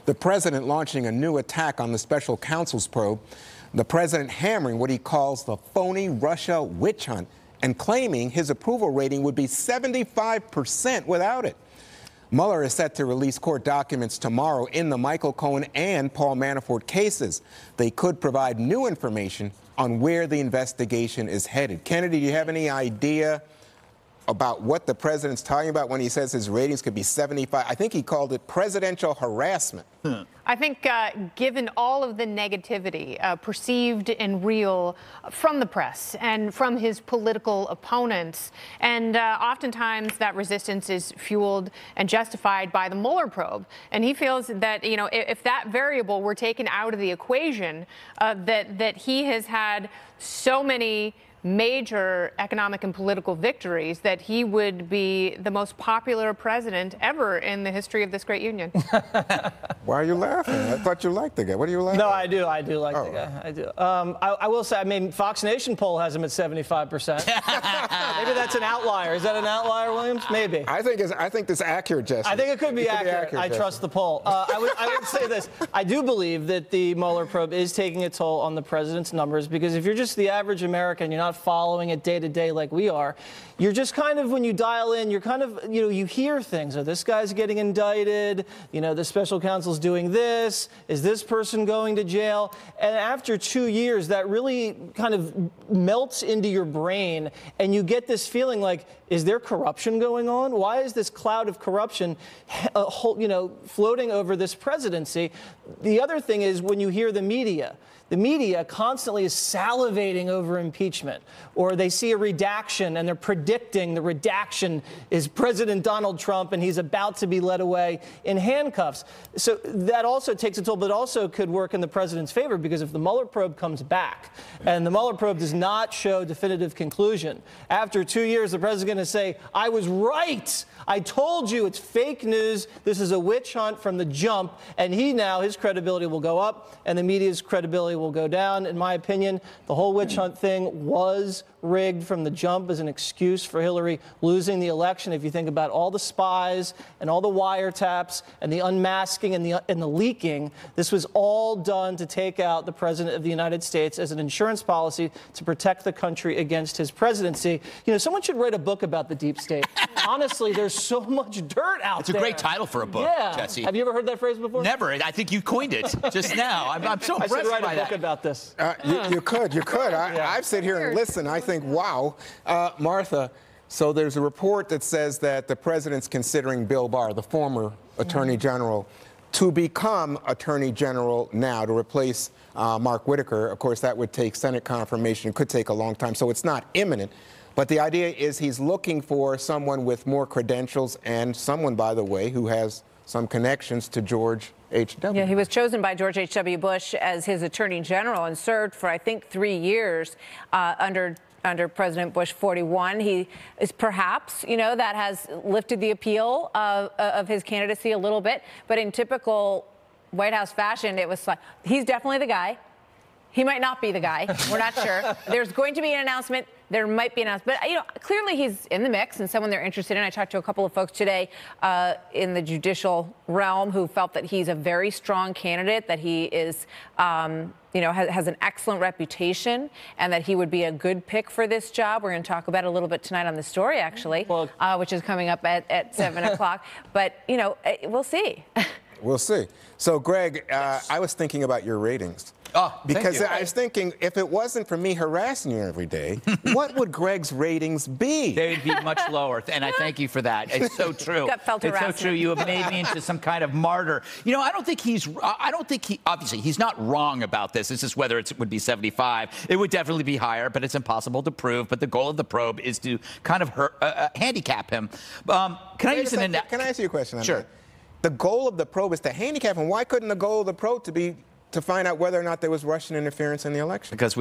The president launching a new attack on the special counsel's probe. The president hammering what he calls the phony Russia witch hunt and claiming his approval rating would be 75% without it. Mueller is set to release court documents tomorrow in the Michael Cohen and Paul Manafort cases. They could provide new information on where the investigation is headed. Kennedy, do you have any idea about what the president's talking about when he says his ratings could be 75? I think he called it presidential harassment. I think given all of the negativity perceived and real from the press and from his political opponents, and oftentimes that resistance is fueled and justified by the Mueller probe. And he feels that, you know, if that variable were taken out of the equation, that he has had so many major economic and political victories that he would be the most popular president ever in the history of this great union. Why are you laughing? I thought you liked the guy. What are you laughing No, at? I do like the guy. I do. I will say, I mean, Fox Nation poll has him at 75%. Maybe that's an outlier. Is that an outlier, Williams? Maybe. I think this is accurate, Jesse. I think it could be accurate. I trust the poll. I would say this. I do believe that the Mueller probe is taking a toll on the president's numbers, because if you're just the average American, you're not following it day to day like we are, you're just kind of, when you dial in, you're kind of, you know, you hear things. Oh, this guy's getting indicted. You know, the special counsel's doing this. Is this person going to jail? And after 2 years, that really kind of melts into your brain, and you get this feeling like, is there corruption going on? Why is this cloud of corruption, you know, floating over this presidency? The other thing is, when you hear the media constantly is salivating over impeachment, or they see a redaction and they're predicting the redaction is President Donald Trump and he's about to be led away in handcuffs. So that also takes a toll, but also could work in the president's favor, because if the Mueller probe comes back and the Mueller probe does not show definitive conclusion, after 2 years, the president's going to say, I was right. I told you it's fake news. This is a witch hunt from the jump. And his credibility will go up and the media's credibility will go down. In my opinion, the whole witch hunt thing was rigged from the jump as an excuse for Hillary losing the election. If you think about all the spies and all the wiretaps and the unmasking and the leaking, this was all done to take out the president of the United States as an insurance policy to protect the country against his presidency. You know, someone should write a book about the deep state. Honestly, there's so much dirt out there. It's a great title for a book, Jesse. Have you ever heard that phrase before? Never. I think you coined it just now. I'm so impressed by that. I should write a book about this. You could. I've sit here and listen. I think, wow. Martha, so there's a report that says that the president's considering Bill Barr, the former Attorney General, to become Attorney General now, to replace Mark Whitaker. Of course, that would take Senate confirmation. It could take a long time, so it's not imminent. But the idea is he's looking for someone with more credentials, and someone, by the way, who has some connections to George H.W. Yeah, he was chosen by George H.W. Bush as his Attorney General and served for, I think, 3 years under President Bush 41. He is perhaps, you know, that has lifted the appeal of his candidacy a little bit. But in typical White House fashion, it was like, he's definitely the guy. He might not be the guy. We're not sure. There's going to be an announcement. There might be an announcement. But, you know, clearly he's in the mix and someone they're interested in. I talked to a couple of folks today in the judicial realm who felt that he's a very strong candidate, that he is, you know, has an excellent reputation, and that he would be a good pick for this job. We're going to talk about it a little bit tonight on The Story, actually, which is coming up at 7 o'clock. But, you know, we'll see. We'll see. So, Greg, I was thinking about your ratings. Oh, because I was thinking, if it wasn't for me harassing you every day, what would Greg's ratings be? They'd be much lower, and I thank you for that. It's so true. It's so true. You have made me into some kind of martyr. You know, I don't think he, obviously, he's not wrong about this. It's just whether it would be 75. It would definitely be higher, but it's impossible to prove. But the goal of the probe is to kind of handicap him. Can I ask you a question on Sure. that? The goal of the probe is to handicap him. Why couldn't the goal of the probe to find out whether or not there was Russian interference in the election? Because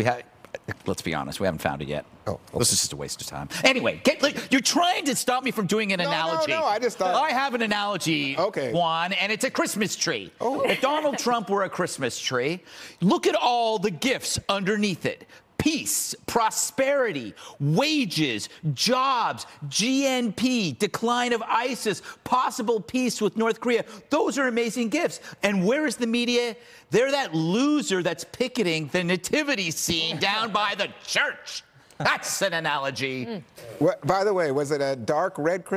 let's be honest, we haven't found it yet. Oh, okay. This is just a waste of time. Anyway, you're trying to stop me from doing an analogy. No, I just thought. I have an analogy, Juan, and it's a Christmas tree. Oh. If Donald Trump were a Christmas tree, look at all the gifts underneath it. peace, prosperity, wages, jobs, GNP, decline of ISIS, possible peace with North Korea. Those are amazing gifts. And where is the media? They're that loser that's picketing the nativity scene down by the church. That's an analogy. By the way, was it a dark red Christmas?